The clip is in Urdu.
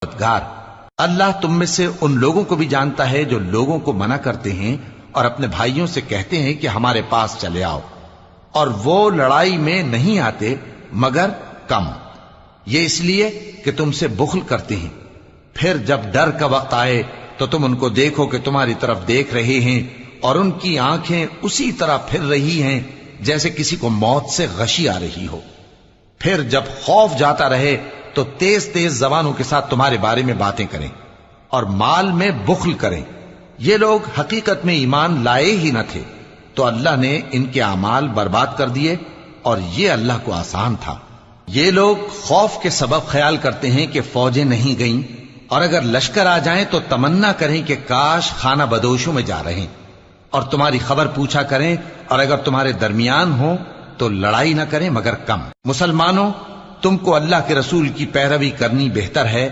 مددگار۔ اللہ تم میں سے ان لوگوں کو بھی جانتا ہے جو لوگوں کو منع کرتے ہیں اور اپنے بھائیوں سے کہتے ہیں کہ ہمارے پاس چلے آؤ، اور وہ لڑائی میں نہیں آتے مگر کم، یہ اس لیے کہ تم سے بخل کرتے ہیں۔ پھر جب ڈر کا وقت آئے تو تم ان کو دیکھو کہ تمہاری طرف دیکھ رہے ہیں اور ان کی آنکھیں اسی طرح پھر رہی ہیں جیسے کسی کو موت سے غشی آ رہی ہو۔ پھر جب خوف جاتا رہے تو تیز تیز زبانوں کے ساتھ تمہارے بارے میں باتیں کریں اور مال میں بخل کریں۔ یہ لوگ حقیقت میں ایمان لائے ہی نہ تھے، تو اللہ نے ان کے اعمال برباد کر دیے، اور یہ اللہ کو آسان تھا۔ یہ لوگ خوف کے سبب خیال کرتے ہیں کہ فوجیں نہیں گئیں، اور اگر لشکر آ جائیں تو تمنا کریں کہ کاش خانہ بدوشوں میں جا رہے، اور تمہاری خبر پوچھا کریں، اور اگر تمہارے درمیان ہو تو لڑائی نہ کریں مگر کم۔ مسلمانوں، تم کو اللہ کے رسول کی پیروی کرنی بہتر ہے